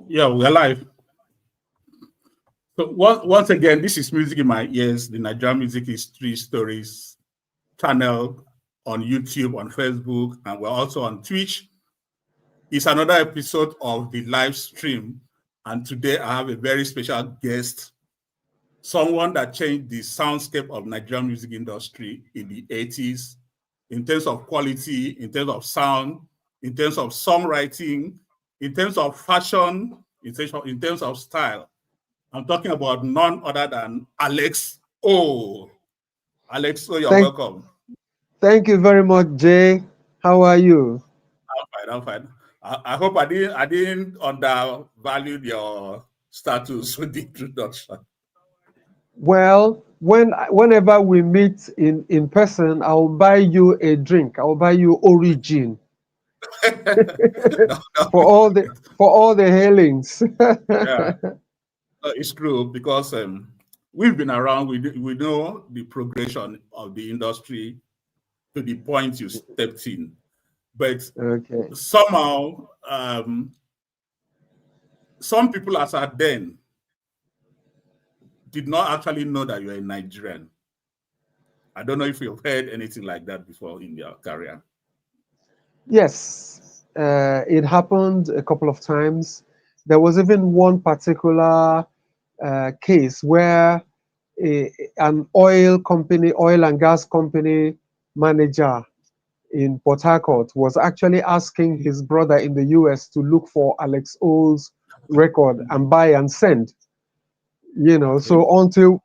Yeah, we're live. So once again, this is Music in My Ears, the Nigerian Music History Stories channel on YouTube, on Facebook, and we're also on Twitch. It's another episode of the live stream. And today I have a very special guest, someone that changed the soundscape of Nigerian music industry in the 80s, in terms of quality, in terms of sound, in terms of songwriting, in terms of fashion, in terms of style. I'm talking about none other than Alex O. Alex O, you're Thank, welcome. thank you very much, Jay. How are you? I'm fine. I'm fine. I hope I didn't undervalue your status with the introduction. Whenever we meet in person, I'll buy you a drink. I'll buy you Origin No, no, for all the for all the hailings. yeah, it's true because we've been around. We know the progression of the industry to the point you stepped in, but Okay. somehow some people as at then did not actually know that you're a Nigerian. I don't know if you've heard anything like that before in your career. Yes, it happened a couple of times. There was even one particular case where an oil and gas company manager in Port Harcourt was actually asking his brother in the US to look for Alex O's record and buy and send. Okay. So until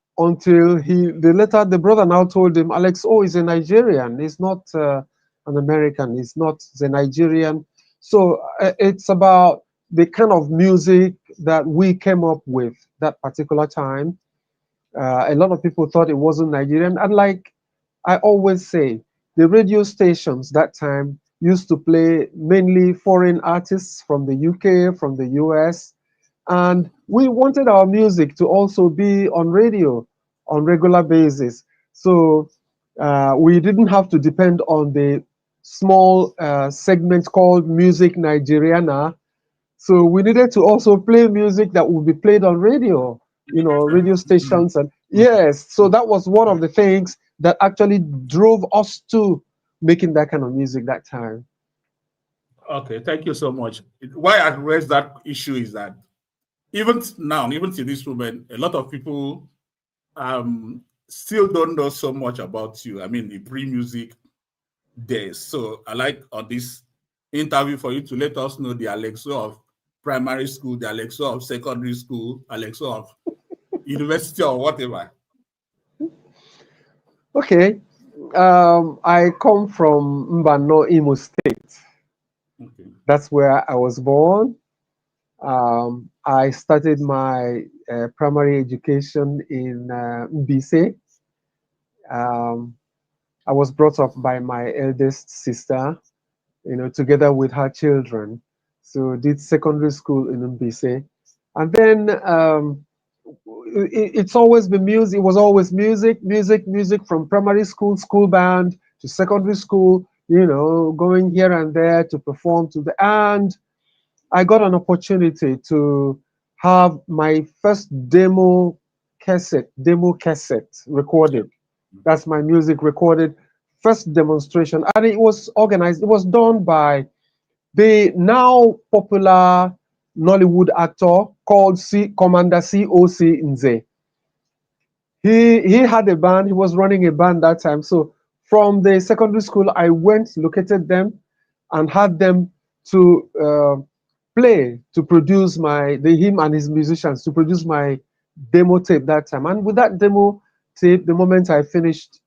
the brother now told him Alex O is a Nigerian. He's not an American. He's a Nigerian. So it's about the kind of music that we came up with that particular time. A lot of people thought it wasn't Nigerian, and like I always say, the radio stations that time used to play mainly foreign artists from the UK, from the US, and we wanted our music to also be on radio on regular basis. So we didn't have to depend on the small segment called Music Nigeriana. So we needed to also play music that would be played on radio, radio stations. And yes, so that was one of the things that actually drove us to making that kind of music that time. Okay, thank you so much. Why I raised that issue is that even now, even to this moment, a lot of people still don't know so much about you. I mean, the pre-music days. So I like on this interview for you to let us know the Alexo of primary school, the Alexo of secondary school, Alexo of university or whatever. Okay, I come from Mbano, Imo State. Okay. That's where I was born. I started my primary education in Mbise. Um, I was brought up by my eldest sister, together with her children. So did secondary school in Mbise, and then it's always been music. It was always music from primary school, school band to secondary school. Going here and there to perform to the and I got an opportunity to have my first demo cassette Yeah. recorded. That's my music recorded, first demonstration. And it was organized, it was done by the now popular Nollywood actor called Commander COC Nze. He had a band, he was running a band that time. So from the secondary school, I went, located them, and had them to play to produce him and his musicians to produce my demo tape that time. And with that demo tape, the moment I finished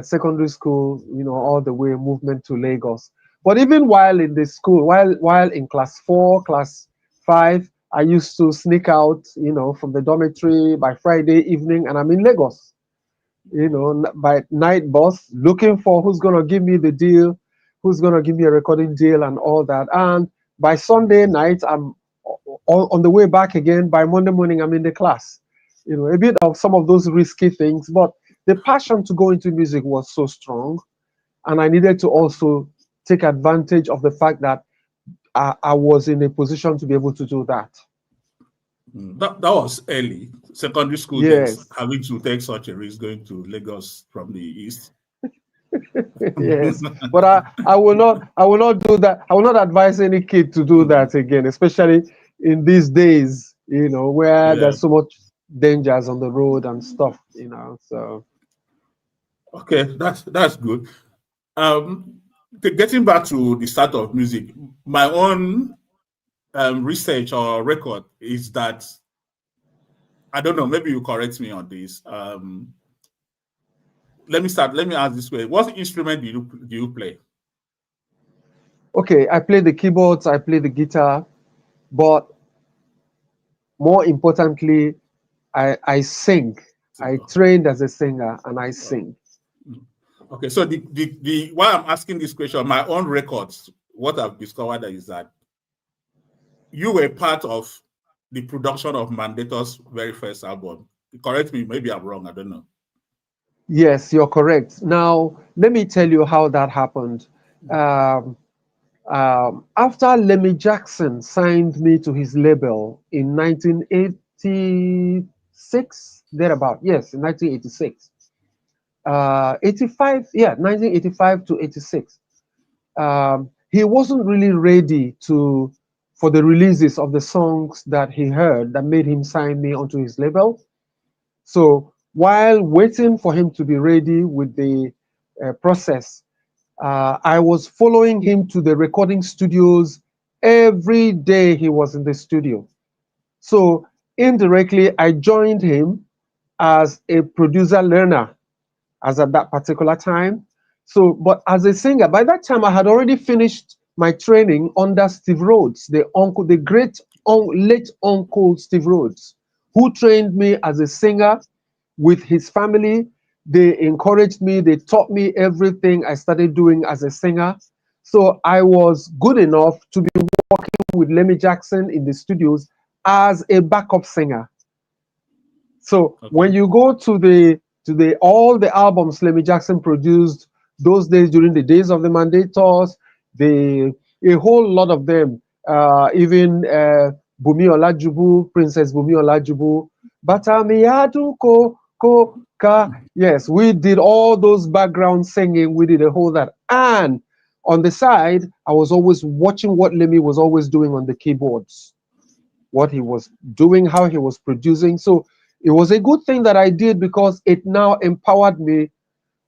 secondary school, all the way movement to Lagos. But even while in the school, while in class 4, class 5, I used to sneak out, from the dormitory by Friday evening, and I'm in Lagos, by night bus, looking for who's gonna give me the deal, who's gonna give me a recording deal, and all that. And by Sunday night, I'm on the way back again. By Monday morning, I'm in the class. A bit of some of those risky things, but the passion to go into music was so strong, and I needed to also take advantage of the fact that I was in a position to be able to do that. That was early secondary school days, Yes. having to take such a risk going to Lagos from the east. Yes, but I will not do that. I will not advise any kid to do that again, especially in these days, where Yeah. there's so much dangers on the road and stuff, so. Okay, that's good. Getting back to the start of music, my own research or record is that, I don't know, maybe you correct me on this. Let me ask this way: what instrument do you play? Okay, I play the keyboards, I play the guitar, but more importantly, I sing. I trained as a singer and I sing. Okay, so the why I'm asking this question, my own records, what I've discovered is that you were part of the production of Mandator's very first album. Correct me, maybe I'm wrong, I don't know. Yes, you're correct. Now, let me tell you how that happened. After Lemmy Jackson signed me to his label in 1986, thereabout, yes, in 1986, 85, yeah, 1985 to 86. He wasn't really ready for the releases of the songs that he heard that made him sign me onto his label. So while waiting for him to be ready with the process, I was following him to the recording studios every day he was in the studio. So indirectly, I joined him as a producer learner as at that particular time. So, but as a singer, by that time I had already finished my training under Steve Rhodes, the great late uncle Steve Rhodes, who trained me as a singer with his family. They encouraged me, they taught me everything I started doing as a singer. So I was good enough to be working with Lemmy Jackson in the studios as a backup singer. So when you go to all the albums Lemmy Jackson produced those days during the days of the Mandators, a whole lot of them, even Bumi Olajubu, Princess Bumi Olajubu, Batamiadu ko ka. Yes, we did all those background singing. We did a whole that. And on the side, I was always watching what Lemmy was always doing on the keyboards, what he was doing, how he was producing. So it was a good thing that I did because it now empowered me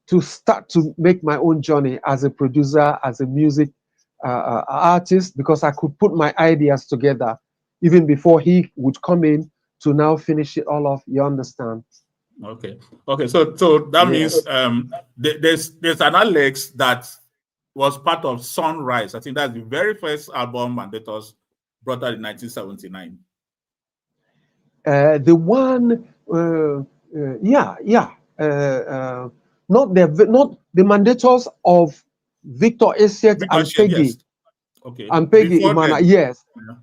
to start to make my own journey as a producer, as a music artist, because I could put my ideas together even before he would come in to now finish it all off. You understand? Okay. So that means there's an Alex that was part of Sunrise. I think that's the very first album Mandators brought out in 1979. The one, not the Mandators of Victor Essien and Peggy. Yes. Okay. And Peggy Imana, yes. Yeah.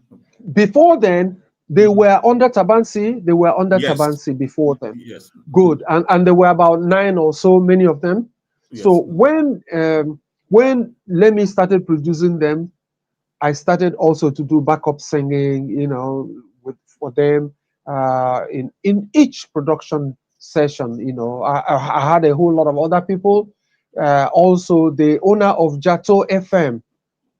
Before then, they were under Tabansi. They were under Tabansi before them. Yes. Good. And there were about 9 or so, many of them. Yes. So when Lemmy started producing them, I started also to do backup singing, for them in each production session. I had a whole lot of other people. Also, the owner of Jato FM,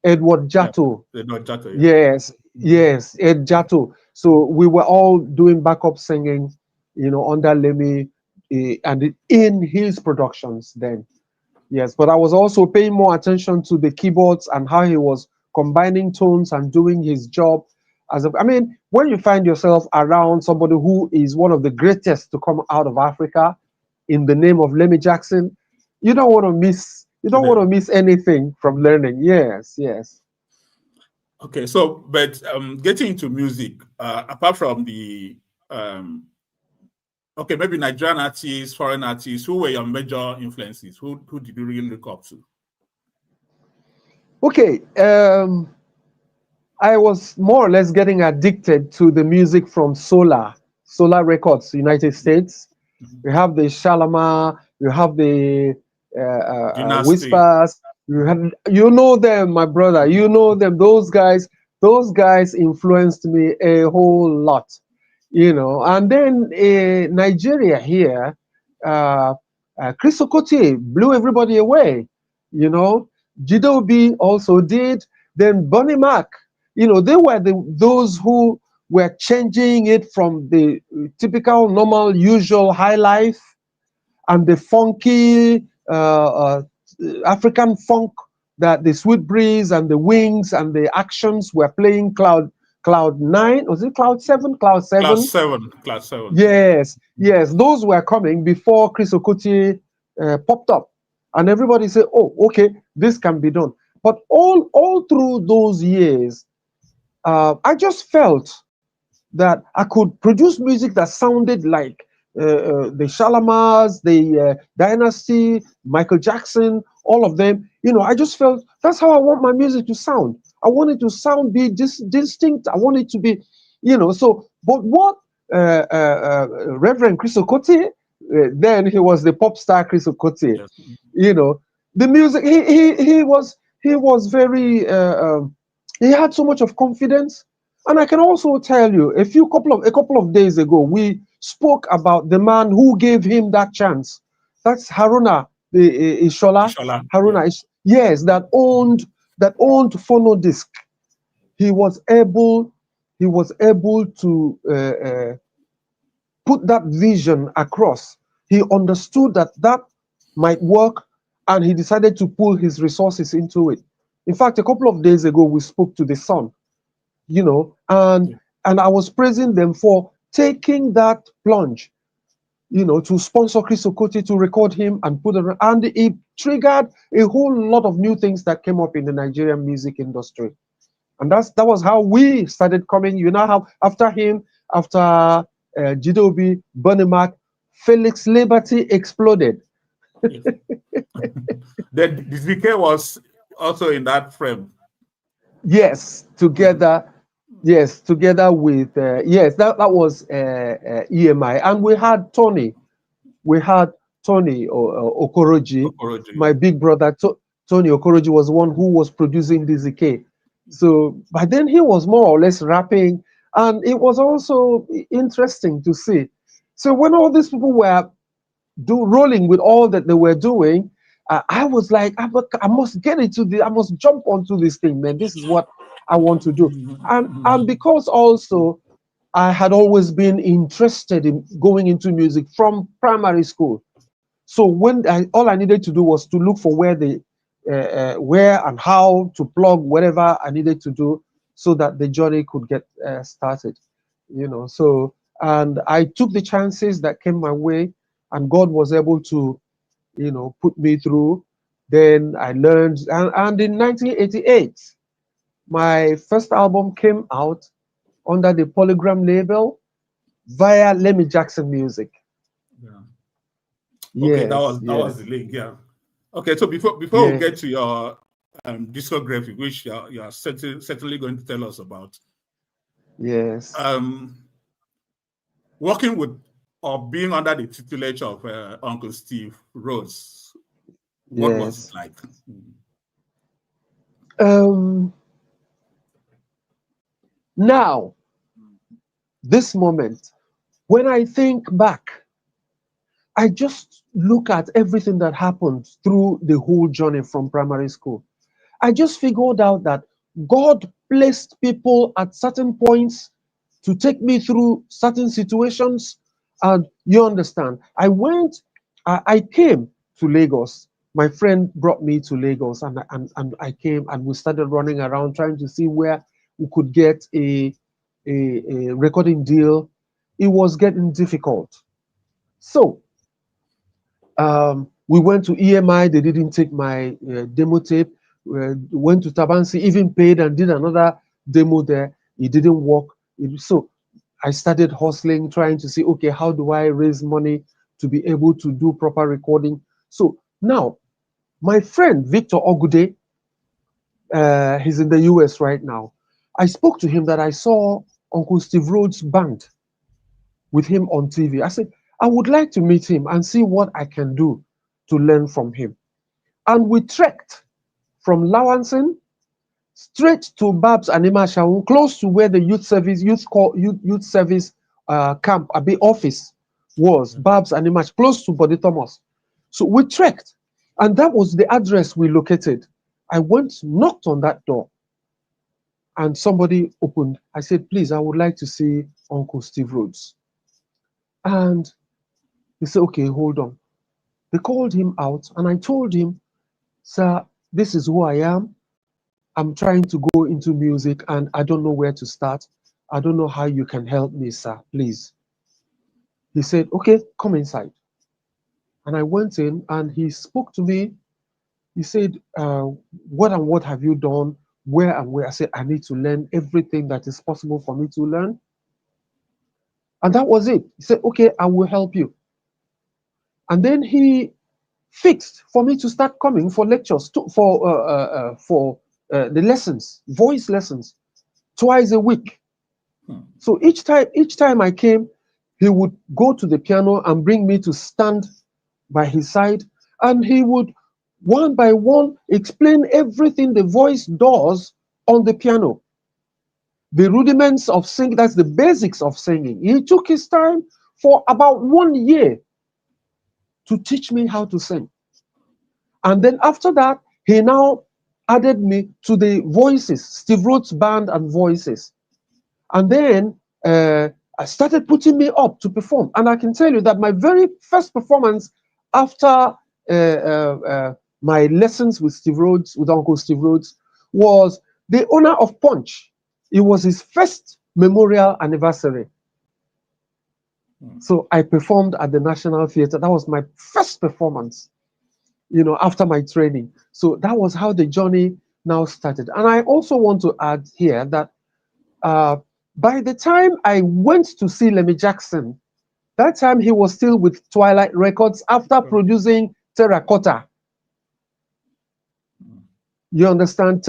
Edward Jato. Yeah, Edward Jato. Yeah. Yes, Ed Jato. So we were all doing backup singing, under Lemmy and in his productions then. Yes, but I was also paying more attention to the keyboards and how he was combining tones and doing his job. When you find yourself around somebody who is one of the greatest to come out of Africa in the name of Lemmy Jackson, you don't want to miss anything from learning. Yes. Okay, so but getting into music, apart from the maybe Nigerian artists, foreign artists, who were your major influences? Who did you really look up to? Okay, I was more or less getting addicted to the music from Solar Records, United States. You have the Shalama, you have the Whispers. You know them, my brother. You know them. Those guys those guys influenced me a whole lot, you know. And then Nigeria here, Chris Okotie blew everybody away, you know. Jidobi also did. Then Bonnie Mac, you know, they were those who were changing it from the typical, normal, usual high life and the funky African funk that the Sweet Breeze and the Wings and the Actions were playing. Cloud 9, was it Cloud 7? Cloud 7? Class 7. Yes, yes, those were coming before Chris Okotie popped up, and everybody said, "Oh, okay, this can be done." But all through those years, I just felt that I could produce music that sounded like the Shalamars, the Dynasty, Michael Jackson, all of them. You know, I just felt that's how I want my music to sound. I want it to sound be distinct. I want it to be, you know. So, but what Reverend Chris Okotie, then he was the pop star Chris Okotie. Yes. You know, the music he was very he had so much of confidence. And I can also tell you, a couple of days ago, we spoke about the man who gave him that chance. That's Haruna Ishola. Inshallah. Yeah. Haruna, yes, that owned Phonodisc. He was able, to put that vision across. He understood that that might work, and he decided to pull his resources into it. In fact, a couple of days ago, we spoke to the son, you know, and Yeah. and I was praising them for taking that plunge, you know, to sponsor Chris Okotie, to record him and put it, and it triggered a whole lot of new things that came up in the Nigerian music industry. And that was how we started coming. You know how after him, after Jidobi, Bonnie Mac, Felix Liberty exploded. Yes. Then the DK was also in that frame. Yes, together. Yes, together with yes, that was EMI, and we had Tony. We had Tony Okoroji, Okoroji. my big brother. Tony Okoroji was the one who was producing DZK. So by then he was more or less rapping, and it was also interesting to see. So when all these people were rolling with all that they were doing, I was like, I must get into the, I must jump onto this thing, man. This is what I want to do, and because also I had always been interested in going into music from primary school. So when all I needed to do was to look for where and how to plug whatever I needed to do so that the journey could get started, you know. So, and I took the chances that came my way, and God was able to, you know, put me through. Then I learned, and in 1988, my first album came out under the Polygram label via Lemmy Jackson Music. Yeah. Okay, Yes, that was yes, the link. Yeah. Okay, so before we yeah, get to your discography, which you are certainly going to tell us about, yes, um, working with or being under the tutelage of Uncle Steve Rhodes, what was it yes. like? Um, Now, this moment, when I think back, I just look at everything that happened through the whole journey from primary school. I just figured out that God placed people at certain points to take me through certain situations. And you understand, I came to Lagos. My friend brought me to Lagos, and I came, and we started running around trying to see where we could get a recording deal. It was getting difficult. So we went to EMI. They didn't take my demo tape. Went to Tabansi, even paid and did another demo there. It didn't work. So I started hustling, trying to see, okay, how do I raise money to be able to do proper recording? So now, my friend Victor Ogude, he's in the US right now. I spoke to him that I saw Uncle Steve Rhodes' band with him on TV. I said, I would like to meet him and see what I can do to learn from him. And we trekked from Lawanson straight to Babs and Shaun, close to where the youth service camp, a bit office was. Babs and close to Body Thomas. So we trekked, and that was the address we located. I went, knocked on that door, and somebody opened. I said, please, I would like to see Uncle Steve Rhodes. And he said, okay, hold on. They called him out, and I told him, sir, this is who I am. I'm trying to go into music, and I don't know where to start. I don't know how you can help me, sir, please. He said, okay, come inside. And I went in, and he spoke to me. He said, what and what have you done? Where and where? I said, I need to learn everything that is possible for me to learn. And that was it. He said, okay, I will help you. And then he fixed for me to start coming for lectures, for the lessons, voice lessons, twice a week. So each time I came, he would go to the piano and bring me to stand by his side, and he would one by one explain everything the voice does on the piano. The rudiments of singing, that's the basics of singing. He took his time for about 1 year to teach me how to sing. And then after that, he now added me to the voices, Steve Rhodes Band and Voices. And then I started putting me up to perform. And I can tell you that my very first performance after my lessons with Steve Rhodes, with Uncle Steve Rhodes, was the owner of Punch. It was his first memorial anniversary. So I performed at the National Theatre. That was my first performance, you know, after my training. So that was how the journey now started. And I also want to add here that by the time I went to see Lemmy Jackson, that time he was still with Twilight Records after producing Terracotta. You understand?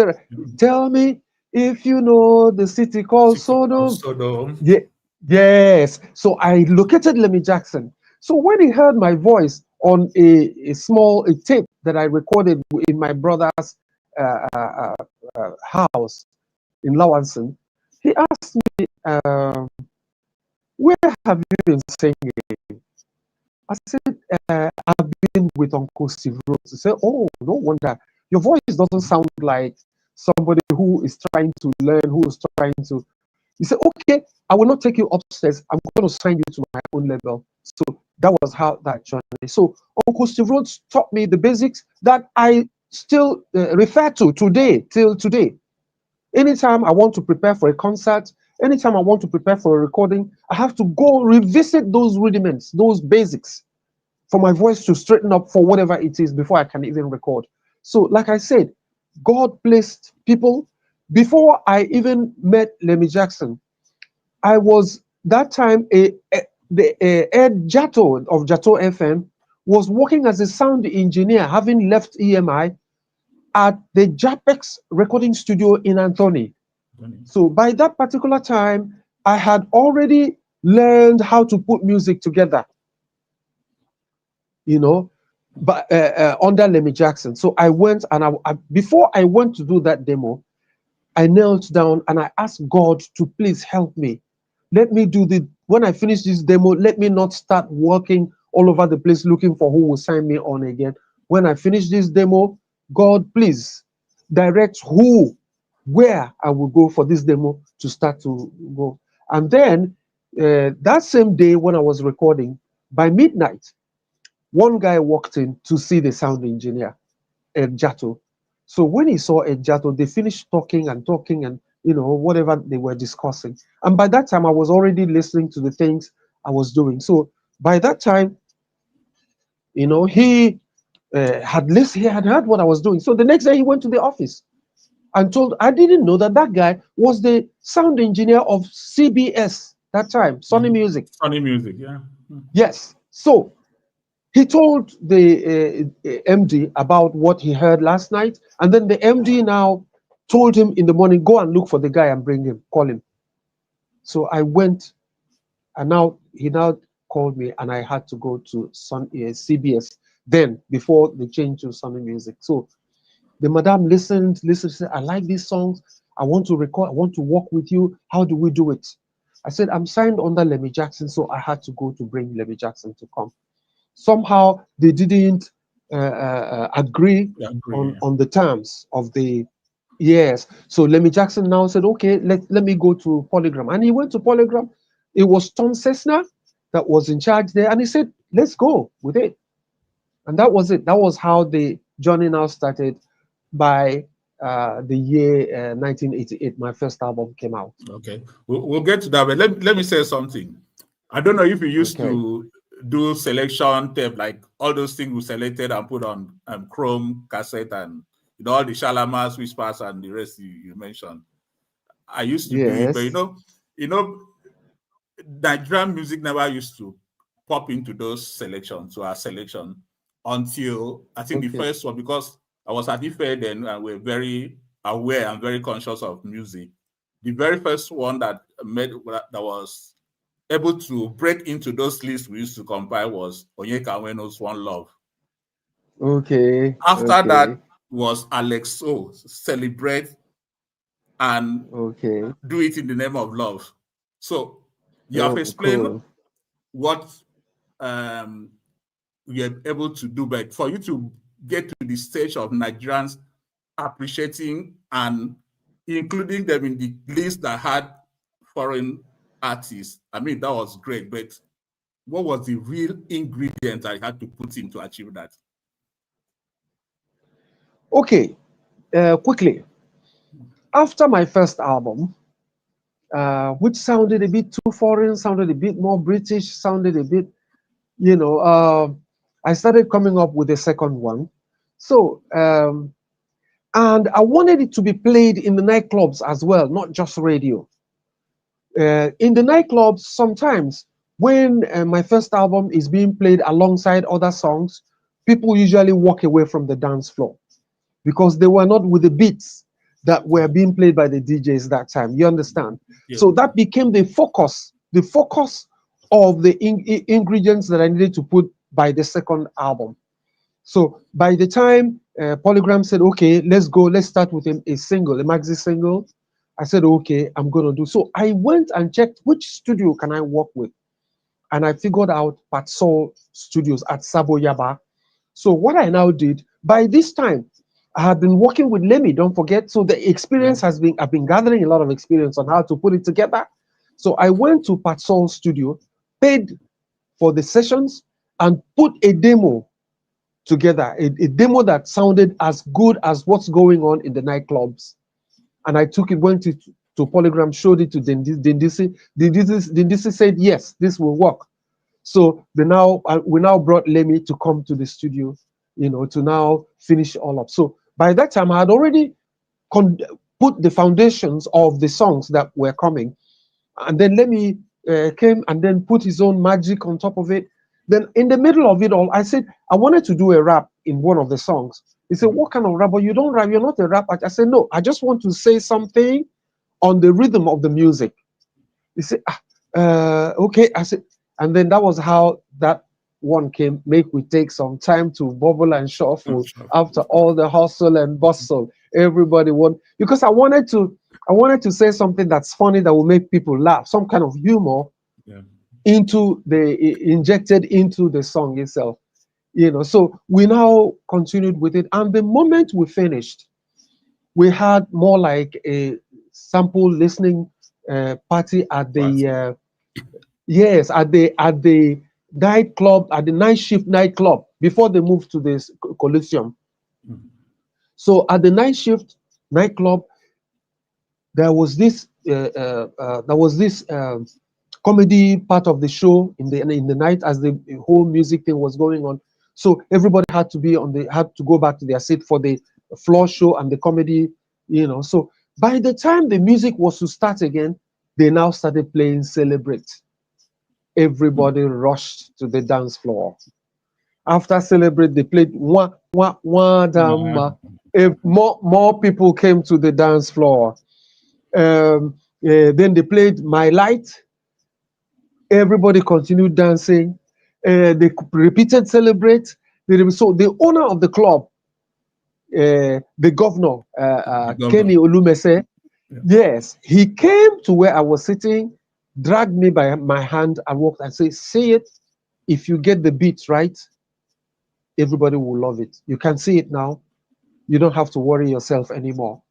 Tell me if you know the city called Sodom. Yeah, yes. So I located Lemmy Jackson. So when he heard my voice on a small tape that I recorded in my brother's house in Lawanson, he asked me, where have you been singing? I said, I've been with Uncle Steve Rhodes. He said, oh, no wonder. Your voice doesn't sound like somebody who is trying to learn, who is trying to. He said, okay, I will not take you upstairs. I'm going to sign you to my own level. So that was how that journey. So Uncle Steve Rhodes taught me the basics that I still refer to today, till today. Anytime I want to prepare for a concert, anytime I want to prepare for a recording, I have to go revisit those rudiments, those basics, for my voice to straighten up for whatever it is before I can even record. So, like I said, God placed people. Before I even met Lemmy Jackson, I was that time Ed Jato of Jato FM was working as a sound engineer, having left EMI at the JAPEX recording studio in Anthony. So by that particular time, I had already learned how to put music together, you know, but under Lemmy Jackson. So I went and before I went to do that demo, I knelt down and I asked God to please help me. Let me do when I finish this demo, let me not start working all over the place looking for who will sign me on again. When I finish this demo, God, please direct where I will go for this demo to start to go. And then that same day when I was recording, by midnight, one guy walked in to see the sound engineer, Ed Jato. So when he saw Ed Jato, they finished talking and you know, whatever they were discussing. And by that time, I was already listening to the things I was doing. So by that time, you know, he had listened, he had heard what I was doing. So the next day he went to the office and I didn't know that guy was the sound engineer of CBS that time, Sony Music. Sony Music, yeah. Yes. So he told the MD about what he heard last night. And then the MD now told him in the morning, go and look for the guy and bring him, call him. So I went, and he now called me, and I had to go to CBS then, before they changed to Sony Music. So The madam listened, said, I like these songs. I want to record, I want to work with you. How do we do it? I said, I'm signed under Lemmy Jackson, so I had to go to bring Lemmy Jackson to come. Somehow they didn't agree Yeah, agree. on the terms of the yes. So Lemmy Jackson now said, okay, let me go to Polygram. And he went to Polygram. It was Tom Cessna that was in charge there. And he said, let's go with it. And that was it. That was how the journey now started by the year 1988. My first album came out. Okay, we'll get to that, but let me say something. I don't know if you used Okay. to do selection tape, like all those things we selected and put on Chrome cassette, and all the Shalamars, Whispers, and the rest you mentioned. I used to do it, but Yes. Nigerian music never used to pop into those selections, to our selection, until I think the Okay. first one, because I was at Ife then, and we're very aware and very conscious of music. The very first one that was able to break into those lists we used to compile was Onyeka Nweno's One Love. Okay. After Okay. that was Alex O, Celebrate and Okay. Do It in the Name of Love. So you have Oh, explained cool. what we are able to do, but for you to get to the stage of Nigerians appreciating and including them in the list that had foreign artists, I mean, that was great, but what was the real ingredient I had to put in to achieve that? Okay. Quickly. After my first album, which sounded a bit too foreign, sounded a bit more British, sounded a bit, I started coming up with a second one. So, and I wanted it to be played in the nightclubs as well, not just radio. In the nightclubs, sometimes when my first album is being played alongside other songs, people usually walk away from the dance floor because they were not with the beats that were being played by the DJs that time. You understand? Yeah. So that became the focus of the ingredients that I needed to put by the second album. So by the time Polygram said, okay, let's go, let's start with a single, a maxi single, I said, okay, I'm going to do. So I went and checked which studio can I work with. And I figured out Patsol Studios at Sabo Yaba. So what I now did, by this time, I had been working with Lemmy, don't forget. So the experience I've been gathering a lot of experience on how to put it together. So I went to Patsol Studio, paid for the sessions, and put a demo together, a demo that sounded as good as what's going on in the nightclubs. And I took it, went to Polygram, showed it to Dindisi. Dindisi said, yes, this will work. So we now brought Lemmy to come to the studio, to now finish all up. So by that time, I had already put the foundations of the songs that were coming. And then Lemmy came and then put his own magic on top of it. Then in the middle of it all, I said, I wanted to do a rap in one of the songs. He said, what kind of rap? But you don't rap, you're not a rapper. I said, no, I just want to say something on the rhythm of the music. He said, okay. I said, and then that was how that one came. Make we take some time to bubble and shuffle after all the hustle and bustle. Everybody because I wanted to say something that's funny that will make people laugh, some kind of humor injected into the song itself. So we now continued with it, and the moment we finished, we had more like a sample listening party at the yes, at the nightclub, at the night shift nightclub before they moved to this Coliseum. So at the night shift nightclub, there was this comedy part of the show in the night as the whole music thing was going on. So everybody had to go back to their seat for the floor show and the comedy, So by the time the music was to start again, they now started playing Celebrate. Everybody rushed to the dance floor. After Celebrate, they played Wah Wah Wah Dama. If more people came to the dance floor. Then they played My Light. Everybody continued dancing. They repeated Celebrate. So the owner of the club the governor, The governor. Kenny Olumese. Yeah. Yes, he came to where I was sitting, dragged me by my hand and walked and said, "See it, if you get the beats right, everybody will love it. You can see it now. You don't have to worry yourself anymore."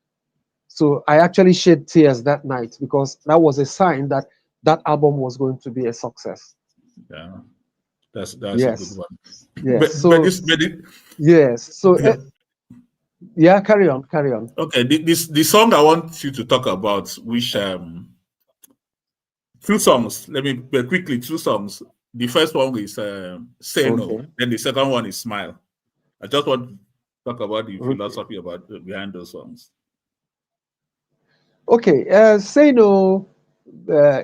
So I actually shed tears that night because that was a sign that that album was going to be a success. Yeah. That's a good Yes, one. yes. But So this but it, yes, so yeah. yeah, carry on, carry on. Okay, the song I want you to talk about, which two songs. Let me quickly two songs. The first one is Say No. Okay, Then the second one is Smile. I just want to talk about the okay, philosophy about behind those songs. okay. Say no.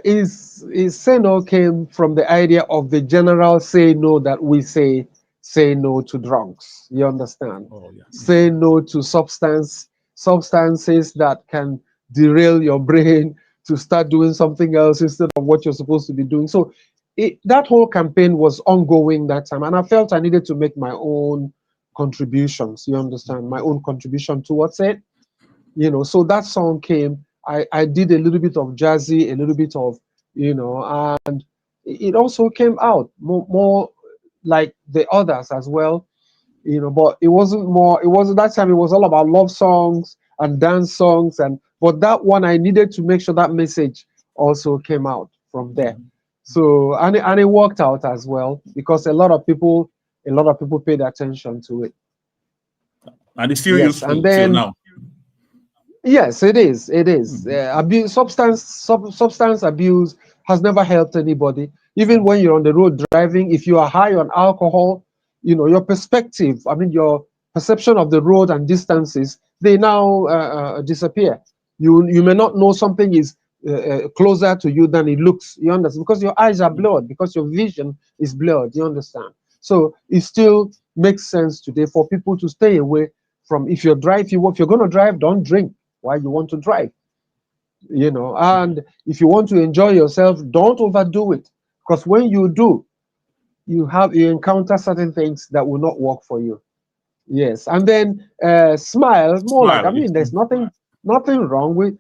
Is say no came from the idea of the general say no that we say no to drugs. You understand? Oh yeah. Say no to substances that can derail your brain to start doing something else instead of what you're supposed to be doing. So that whole campaign was ongoing that time, and I felt I needed to make my own contributions. You understand? My own contribution towards it. So that song came. I did a little bit of jazzy, a little bit of, and it also came out more like the others as well. But it wasn't that time. It was all about love songs and dance songs, but that one I needed to make sure that message also came out from there. So and it worked out as well because a lot of people paid attention to it. And it's still Yes, and useful till then now. yes, it is. It is. Mhm. Substance abuse has never helped anybody. Even when you're on the road driving, if you are high on alcohol, your perspective, I mean, your perception of the road and distances, they now disappear. You may not know something is closer to you than it looks. You understand? Because your eyes are blurred, because your vision is blurred. You understand? So it still makes sense today for people to stay away from. If you're going to drive, don't drink while you want to drive. And if you want to enjoy yourself, don't overdo it, because when you do, you encounter certain things that will not work for you. Yes, and then smile more like, I Smile. mean, there's nothing wrong with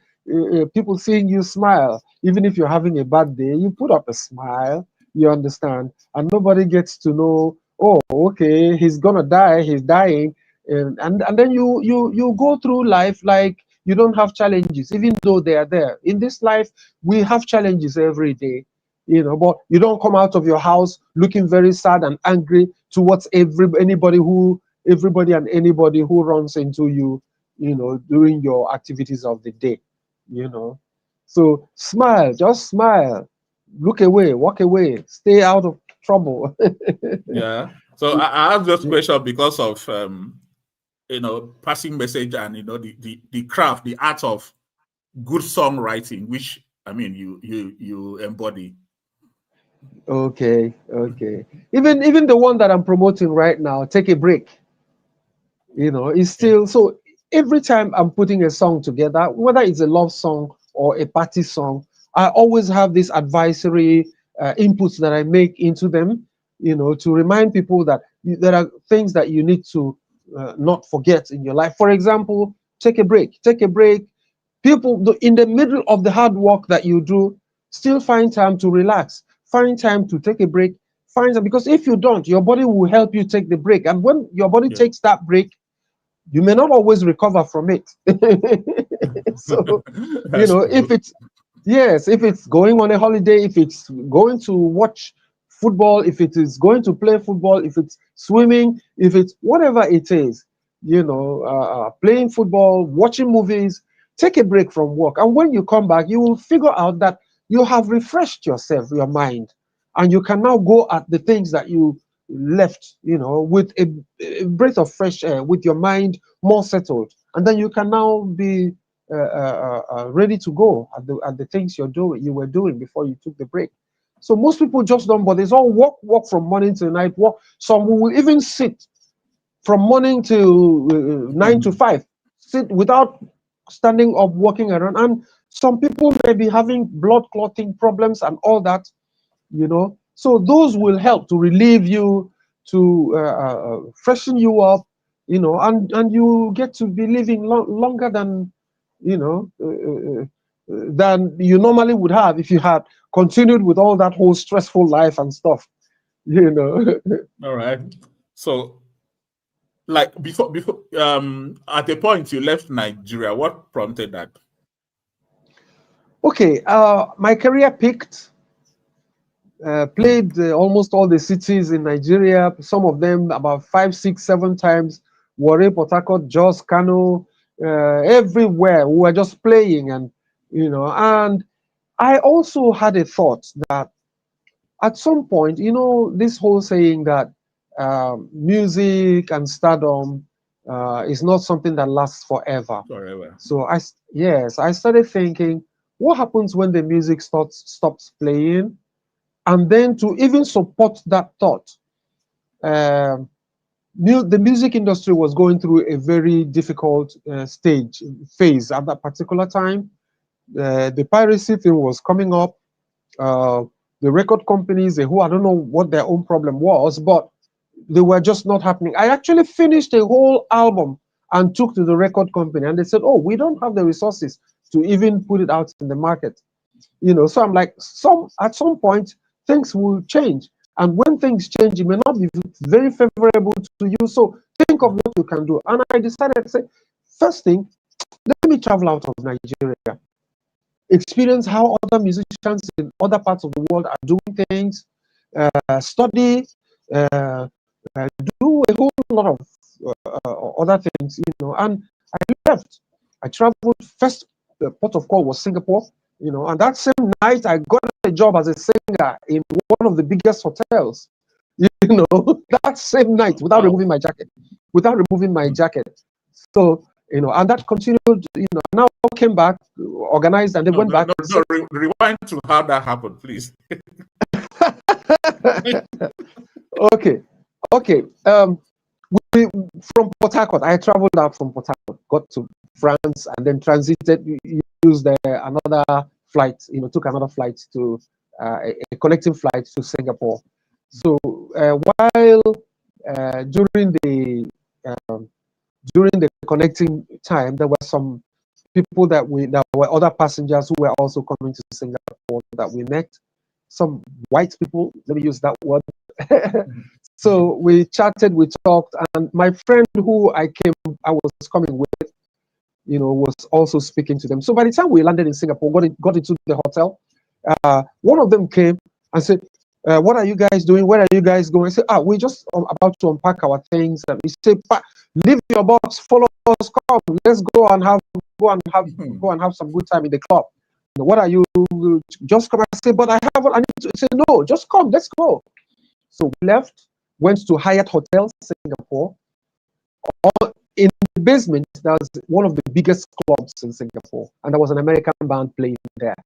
people seeing you smile. Even if you're having a bad day, you put up a smile. You understand, and nobody gets to know. Oh, okay, he's gonna die. He's dying, and then you go through life like you don't have challenges, even though they are there. In this life, we have challenges every day. But you don't come out of your house looking very sad and angry towards everybody and anybody who runs into you, during your activities of the day, you know. So smile, just smile, look away, walk away, stay out of trouble. Yeah. So I asked this question because of passing message and the craft, the art of good songwriting, which I mean you embody. Okay, okay. Even the one that I'm promoting right now, Take a Break, is Yeah. still so. Every time I'm putting a song together, whether it's a love song or a party song, I always have this advisory inputs that I make into them, to remind people that there are things that you need to not forget in your life. For example, take a break. Take a break. People in the middle of the hard work that you do, still find time to relax, find time to take a break, find time, because if you don't, your body will help you take the break. And when your body Yeah. takes that break, you may not always recover from it. So, That's if true. it's, yes, if it's going on a holiday, if it's going to watch football, if it is going to play football, if it's swimming, if it's whatever it is, playing football, watching movies, take a break from work. And when you come back, you will figure out that you have refreshed yourself, your mind, and you can now go at the things that you left, with a breath of fresh air, with your mind more settled, and then you can now be ready to go at the things you were doing before you took the break. So most people just don't, but it's all work from morning till night. Work. Some who will even sit from morning till 9 to 5, sit without standing up, walking around. And some people may be having blood clotting problems and all that. So those will help to relieve you, to freshen you up, you know, and you get to be living longer than, you know, than you normally would have if you had continued with all that whole stressful life and stuff, you know. All right. So, like before, at a point you left Nigeria. What prompted that? Okay, my career peaked. Played almost all the cities in Nigeria. Some of them about 5, 6, 7 times. Warri, Port Harcourt, Jos, Kano, everywhere. We were just playing, and you know. And I also had a thought that at some point, you know, this whole saying that music and stardom is not something that lasts forever. Forever. So yes, I started thinking, what happens when the music stops playing? And then to even support that thought, the music industry was going through a very difficult phase at that particular time. The piracy thing was coming up. The record companies, who I don't know what their own problem was, but they were just not happening. I actually finished a whole album and took to the record company, and they said, "Oh, we don't have the resources to even put it out in the market." You know, so I'm like, at some point things will change, and when things change, it may not be very favorable to you. So think of what you can do. And I decided to say, first thing, let me travel out of Nigeria, experience how other musicians in other parts of the world are doing things, study, uh, do a whole lot of other things, you know. And I left. I traveled. First port of call was Singapore, you know, and that same night I got a job as a singer in one of the biggest hotels, you know, that same night without removing my jacket, So, you know, and that continued, you know, now came back, organized, and then went back. Rewind to how that happened, please. Okay. From Port Harcourt, I traveled out from Port Harcourt, got to France, and then transited, used another flight, you know, took another flight to a connecting flight to Singapore. So while during the connecting time, there were some people that were other passengers who were also coming to Singapore that we met. Some white people, let me use that word. So we chatted, we talked, and my friend who I was coming with, you know, was also speaking to them. So by the time we landed in Singapore, got into the hotel, one of them came and said, "What are you guys doing? Where are you guys going?" I said, "We're just about to unpack our things." And he said, "Leave your box, follow us, come, let's go and have some good time in the club. What are you? Just come." I said, "But I need to." He said, "No, just come, let's go." So we left, went to Hyatt Hotel, Singapore. In the basement, there was one of the biggest clubs in Singapore, and there was an American band playing there.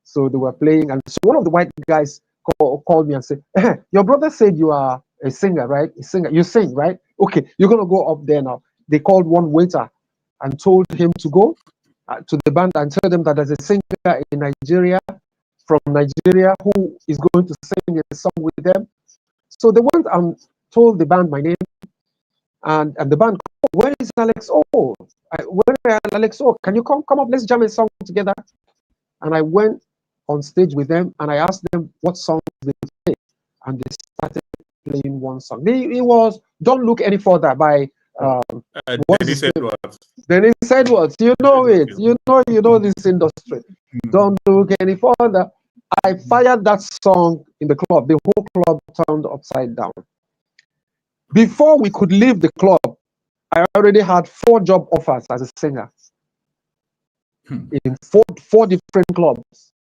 So they were playing, and so one of the white guys called me and said, "Your brother said you are a singer, right? A singer, you sing, right? Okay, you're gonna go up there now." They called one waiter and told him to go to the band and tell them that there's a singer in Nigeria, from Nigeria, who is going to sing a song with them. So they went and told the band my name, and the band, "Where is Alex? Oh, where is Alex? Oh, can you come up? Let's jam a song together." And I went on stage with them, and I asked them what songs they play, and they started playing one song. It was "Don't Look Any Further" by Dennis Edwards. Dennis Edwards. You know it. You know this industry. Don't look any further. I fired that song in the club. The whole club turned upside down. Before we could leave the club, I already had 4 job offers as a singer in four different clubs.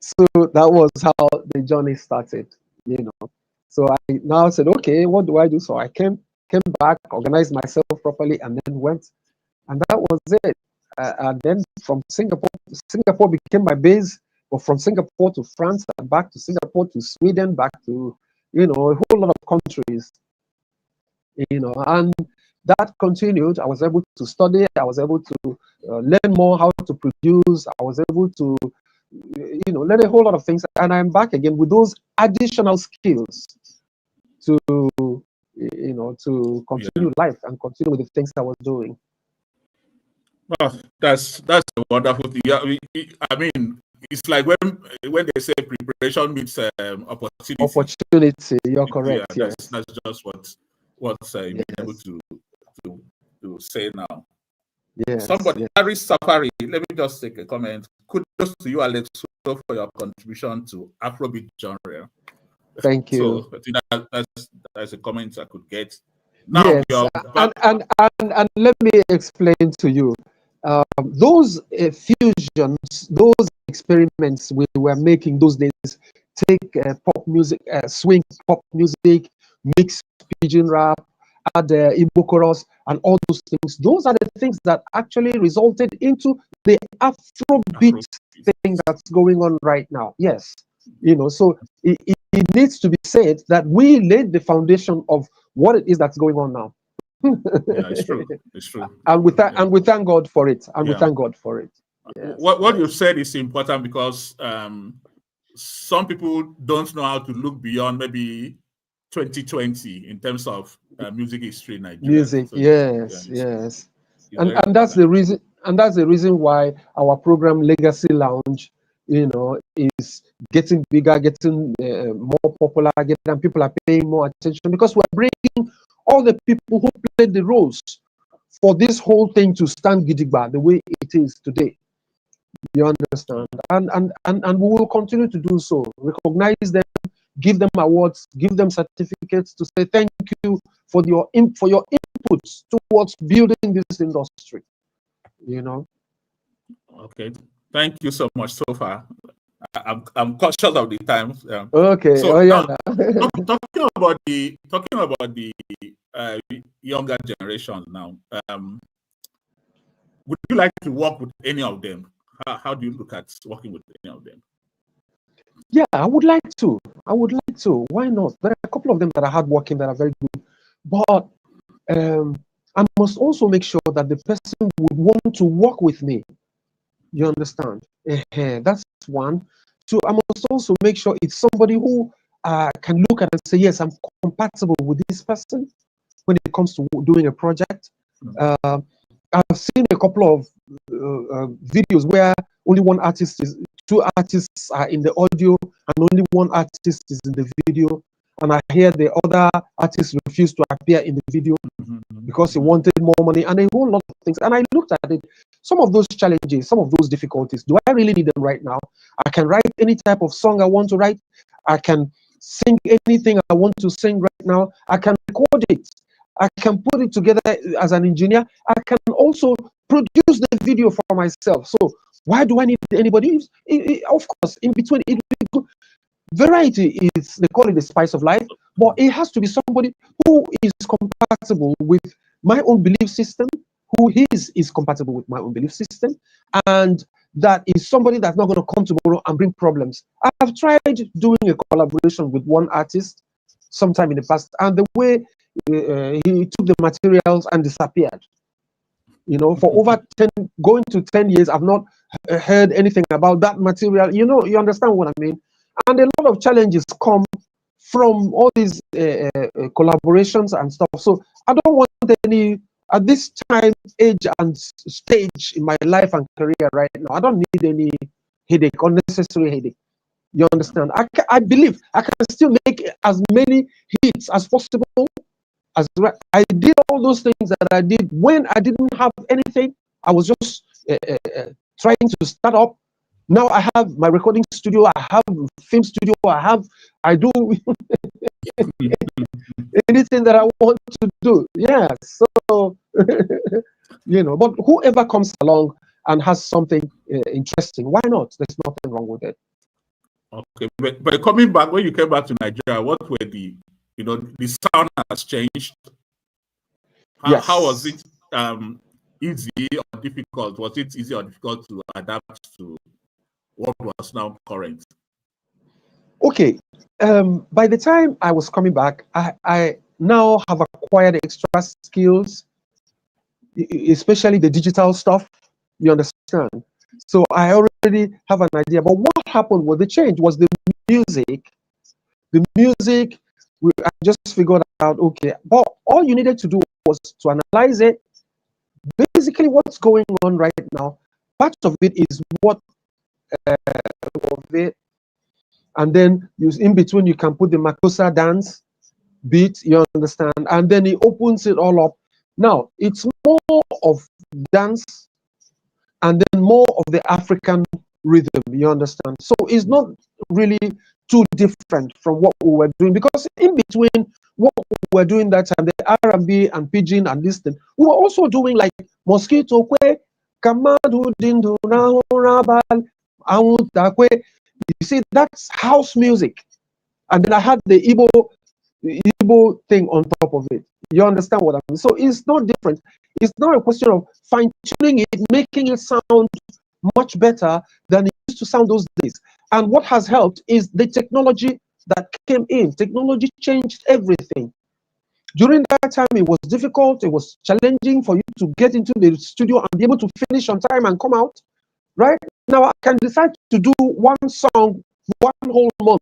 So that was how the journey started, you know. So I now said, okay, what do I do? So I came back, organized myself properly, and then went, and that was it. And then from Singapore became my base. But from Singapore to France, and back to Singapore to Sweden, back to, you know, a whole lot of countries, you know, and that continued. I was able to study. I was able to learn more how to produce. I was able to, you know, learn a whole lot of things. And I'm back again with those additional skills to you know, to Yeah. continue life and continue with the things I was doing. Well, that's a wonderful thing. Yeah, I mean, it's like when they say preparation meets opportunity. Opportunity, you're Yeah, correct. Yes. that's just what's being able Yes. to say now. Yes. Somebody, Yes. Harry Safari, let me just take a comment. Kudos to you, Alex, for your contribution to Afrobeat genre. Thank you. So I think that's a comment I could get. Now Yes, we are back. and let me explain to you. Those fusions, those experiments we were making those days, take pop music, swing pop music, mix pigeon rap, add Igbo chorus, and all those things. Those are the things that actually resulted into the Afrobeat thing that's going on right now. Yes, you know, so it needs to be said that we laid the foundation of what it is that's going on now. Yeah, it's true. It's true. And we thank Yeah. and we thank God for it. And we Yeah. thank God for it. Yes, What yes. you said is important because some people don't know how to look beyond maybe 2020 in terms of music history in Nigeria. Music, So yes, it's yes. very And that's important. the reason, and that's the reason why our program Legacy Lounge, you know, is getting bigger, getting more popular, and people are paying more attention because we're bringing all the people who played the roles for this whole thing to stand gidigba the way it is today. You understand? And we will continue to do so. Recognize them, give them awards, give them certificates to say thank you for your inputs towards building this industry. You know. Okay, thank you so much so far. I'm cautious of the time. Okay. So Oh yeah. now, talking about the younger generations now. Would you like to work with any of them? How do you look at working with any of them? Yeah, I would like to. I would like to. Why not? There are a couple of them that are hardworking, that are very good. But I must also make sure that the person would want to work with me. You understand? That's one. So I must also make sure it's somebody who can look at and say, yes, I'm compatible with this person when it comes to doing a project. I've seen a couple of videos where only two artists are in the audio and only one artist is in the video. And I hear the other artist refuse to appear in the video because he wanted more money and a whole lot of things. And I looked at it. Some of those challenges, some of those difficulties, do I really need them right now? I can write any type of song I want to write. I can sing anything I want to sing right now. I can record it. I can put it together as an engineer. I can also produce the video for myself. So why do I need anybody? Of course, in between, it will be good. Variety is, they call it the spice of life, but it has to be somebody who is compatible with my own belief system, who is compatible with my own belief system, and that is somebody that's not going to come tomorrow and bring problems. I've tried doing a collaboration with one artist sometime in the past, and the way he took the materials and disappeared. You know, for over 10 years, I've not heard anything about that material. You know, you understand what I mean? And a lot of challenges come from all these collaborations and stuff. So I don't want any, at this time, age, and stage in my life and career right now, I don't need any headache, unnecessary headache. You understand? I believe I can still make as many hits as possible. I did all those things that I did when I didn't have anything. I was just trying to start up. Now I have my recording studio, I have film studio, I do anything that I want to do. Yeah, so you know, but whoever comes along and has something interesting, why not? There's nothing wrong with it. Okay, but coming back, when you came back to Nigeria, what were the sound has changed? How was it easy or difficult? Was it easy or difficult to adapt to what was now current? Okay, by the time I was coming back, I now have acquired extra skills, especially the digital stuff. You understand? So I already have an idea. But what happened with the change was the music. The music, I just figured out, okay, but all you needed to do was to analyze it. Basically, what's going on right now, part of it is what of it, and then in between you can put the Makossa dance beat, you understand, and then it opens it all up. Now it's more of dance and then more of the African rhythm, you understand. So it's not really too different from what we were doing, because in between what we were doing that time, the R&B and pidgin and this thing, we were also doing like mosquito kwe, kamadu dindu na rabal, awuta. You see, that's house music. And then I had the Igbo thing on top of it. You understand what I mean? So it's not different. It's not a question of fine-tuning it, making it sound much better than it used to sound those days. And what has helped is the technology that came in. Technology changed everything. During that time, it was difficult. It was challenging for you to get into the studio and be able to finish on time and come out. Right now, I can decide to do one song, one whole month,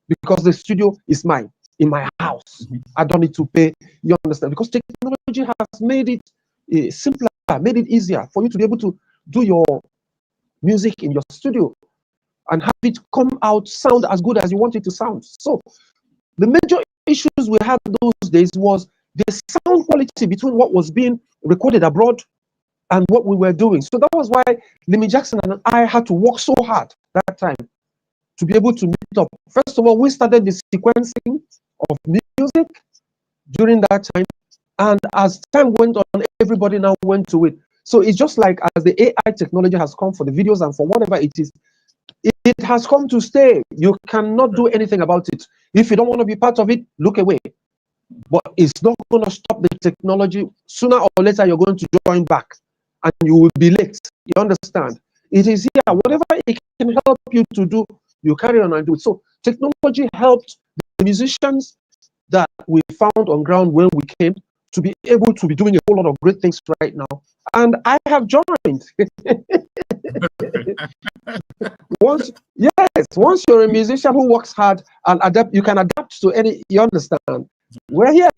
because the studio is mine, in my house. I don't need to pay, you understand? Because technology has made it simpler, made it easier for you to be able to do your music in your studio and have it come out, sound as good as you want it to sound. So the major issues we had those days was the sound quality between what was being recorded abroad and what we were doing. So that was why Lemmy Jackson and I had to work so hard that time to be able to meet up. First of all, we started the sequencing of music during that time. And as time went on, everybody now went to it. So it's just like as the AI technology has come for the videos and for whatever it is, it has come to stay. You cannot do anything about it. If you don't want to be part of it, look away. But it's not going to stop the technology. Sooner or later, you're going to join back and you will be late. You understand? It is here. Whatever it can help you to do, you carry on and do it. So technology helped the musicians that we found on ground when we came to be able to be doing a whole lot of great things right now. And I have joined. Once you're a musician who works hard and adapt, you can adapt to any, you understand? We're here.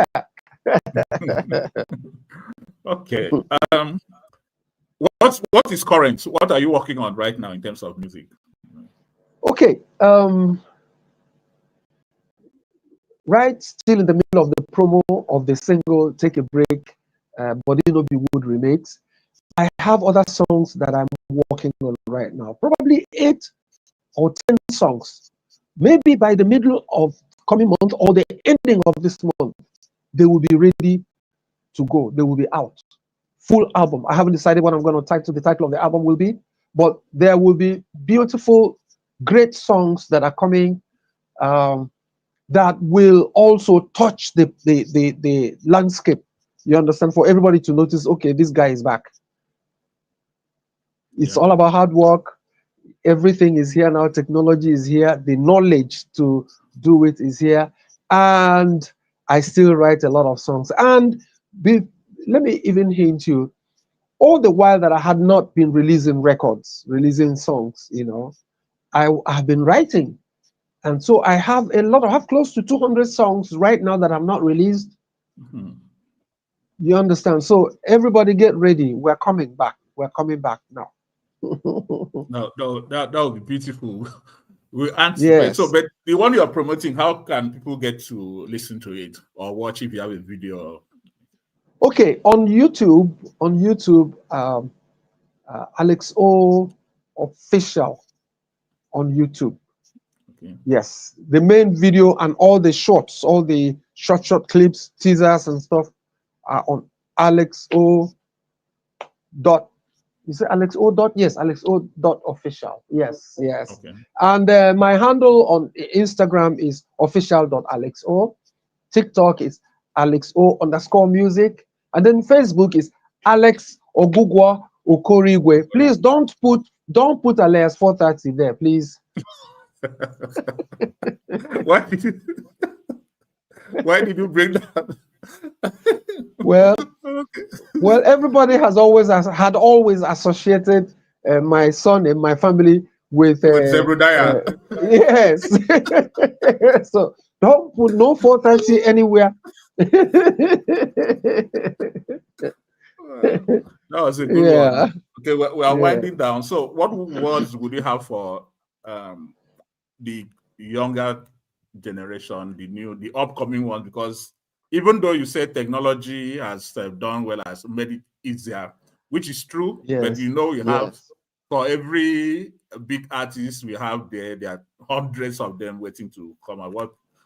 Okay. What is current? What are you working on right now in terms of music? Okay. Right, still in the middle of the promo of the single "Take a Break," Body No Be Wood remix. I have other songs that I'm working on right now. Probably 8 or 10 songs. Maybe by the middle of coming month or the ending of this month, they will be ready to go. They will be out. Full album. I haven't decided what I'm going to title. The title of the album will be, but there will be beautiful, great songs that are coming. That will also touch the landscape. You understand? For everybody to notice, okay, this guy is back. It's all about hard work. Everything is here now. Technology is here. The knowledge to do it is here. And I still write a lot of songs. And let me even hint you, all the while that I had not been releasing records, releasing songs, you know, I have been writing. And so I have close to 200 songs right now that have not released. You understand? So everybody get ready. We're coming back. We're coming back now. No, that would be beautiful. We answer. Yes. So, but the one you are promoting, how can people get to listen to it or watch if you have a video? Okay, on YouTube, Alex O Official on YouTube. Okay. Yes, the main video and all the shorts, all the short clips, teasers and stuff are on Alex O. Is it Alex O. Yes, Alex O. Official. Yes. Okay. And my handle on Instagram is official.alexo. TikTok is AlexO_music. And then Facebook is Alex Ogugwa Okorigwe. Please don't put alias 430 there, please. Why did you bring that? Well, everybody had always associated my son and my family with Zebediah. Yes. So Don't put no 430 anywhere. That was a good Yeah, one. Okay, we are yeah. winding down. So, what words would you have for the younger generation, the upcoming one? Because even though you say technology has done well, has made it easier, which is true, but Yes, you have yes. for every big artist we have there are hundreds of them waiting to come out.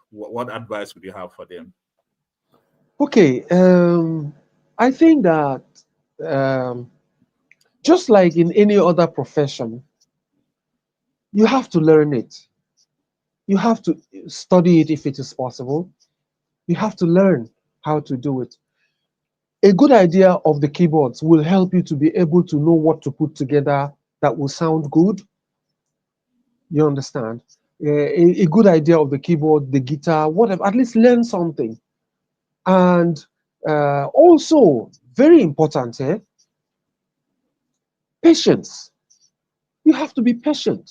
What advice would you have for them? Okay. I think that um, just like in any other profession, you have to learn it. You have to study it if it is possible. You have to learn how to do it. A good idea of the keyboards will help you to be able to know what to put together that will sound good. You understand? A good idea of the keyboard, the guitar, whatever, at least learn something. And also, very important, patience. You have to be patient.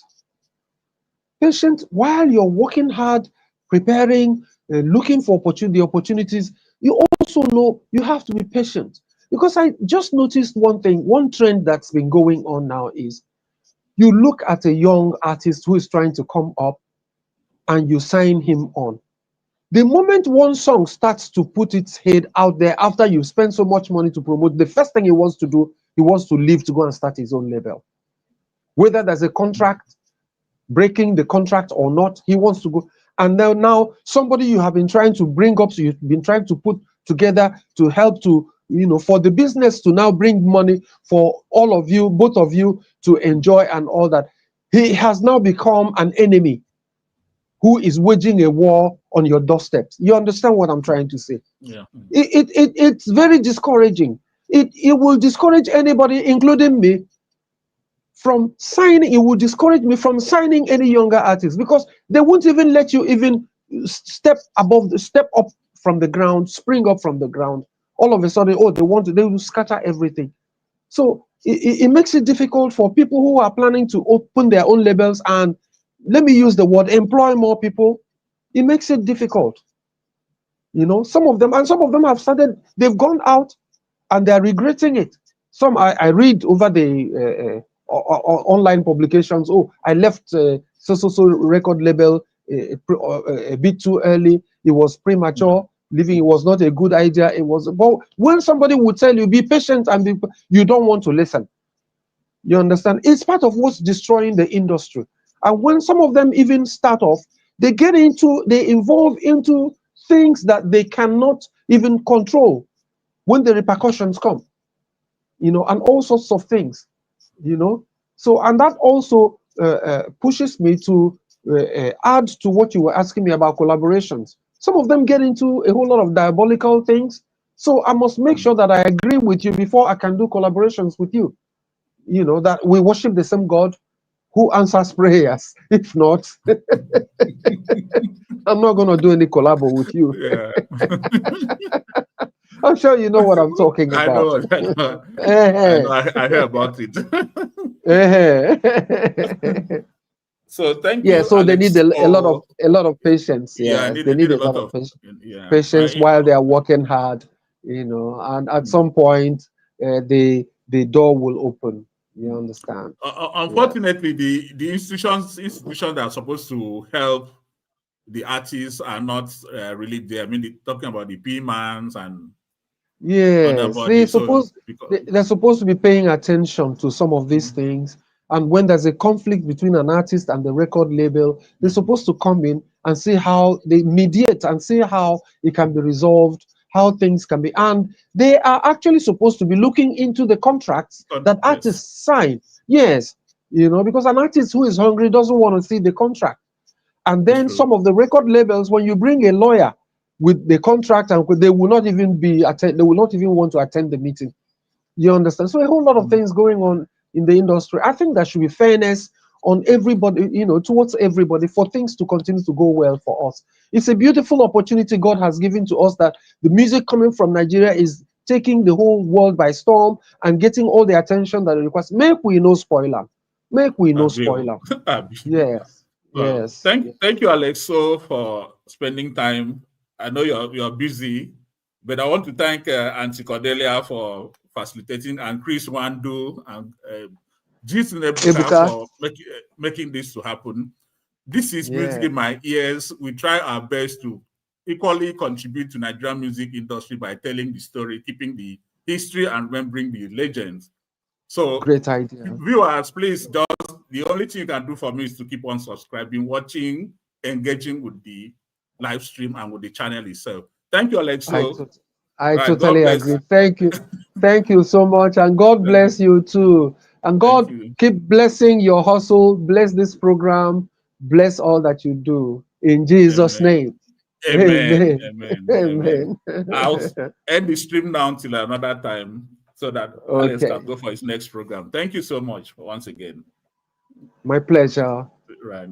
Patient while you're working hard, preparing, looking for opportunities. You also know you have to be patient. Because I just noticed one thing, one trend that's been going on now is you look at a young artist who is trying to come up and you sign him on. The moment one song starts to put its head out there after you spend so much money to promote, the first thing he wants to do, he wants to leave to go and start his own label. Whether there's a contract, breaking the contract or not, he wants to go. And now somebody you have been trying to bring up, so you've been trying to put together to help to, for the business to now bring money for all of you, both of you to enjoy and all that. He has now become an enemy who is waging a war on your doorstep. You understand what I'm trying to say? Yeah. It's very discouraging. It will discourage anybody, including me, from signing. It will discourage me from signing any younger artist because they won't even let you even step up from the ground, spring up from the ground. All of a sudden, oh, they will scatter everything. So it makes it difficult for people who are planning to open their own labels and, let me use the word, employ more people. It makes it difficult. Some of them have started, they've gone out and they're regretting it. Some I read over the online publications. Oh, I left so record label a bit too early. It was premature. Leaving, it was not a good idea. It was. But when somebody would tell you, be patient, and you don't want to listen. You understand? It's part of what's destroying the industry. And when some of them even start off, they involve into things that they cannot even control when the repercussions come, and all sorts of things, So, and that also pushes me to add to what you were asking me about collaborations. Some of them get into a whole lot of diabolical things. So I must make sure that I agree with you before I can do collaborations with you. That we worship the same God who answers prayers. If not, I'm not going to do any collabo with you. Yeah. I'm sure you know what I'm talking I about. know. I know. I hear about it. So thank Yeah, you, so they need Alex. a lot of Oh, patience. yeah, Yes, they they need need a a lot lot of of, yeah. patience while they are working hard. And at some point, the door will open. You understand? Yeah. Unfortunately, the institutions that are supposed to help the artists are not really there. I mean, talking about the P-mans and other Yes, bodies. So because they're supposed to be paying attention to some of these things. And when there's a conflict between an artist and the record label, they're supposed to come in and see how they mediate and see how it can be resolved, how things can be. And they are actually supposed to be looking into the contracts that yes, artists sign. Yes, because an artist who is hungry doesn't want to see the contract. And it's then true. some of the record labels, when you bring a lawyer with the contract, and they will not even they will not even want to attend the meeting. You understand? So a whole lot of things going on in the industry. I think there should be fairness on everybody, towards everybody, for things to continue to go well for us. It's a beautiful opportunity God has given to us, that the music coming from Nigeria is taking the whole world by storm and getting all the attention that it requires. Make we no spoiler. Make we no Abil. spoiler. Yes. Well, Yes. thank you, Alexo, for spending time. I know you're busy, but I want to thank Auntie Cordelia for facilitating, and Chris Wandu and Jason Ebuka Ebuka. for making this to happen. This is Music Yeah. in My Ears. We try our best to equally contribute to Nigerian music industry by telling the story, keeping the history, and remembering the legends. So, Great idea. viewers, please, just the only thing you can do for me is to keep on subscribing, watching, engaging with the live stream and with the channel itself. Thank you, Alexo. I Right, God totally bless. agree. Thank you. Thank you so much. And God bless you too. And Thank God you. keep blessing your hustle, bless this program, bless all that you do. In Jesus' Amen. name. Amen. Amen. Amen. Amen. Amen. I'll end the stream now until another time so that Alex can Okay. go for his next program. Thank you so much once again. My pleasure. Right.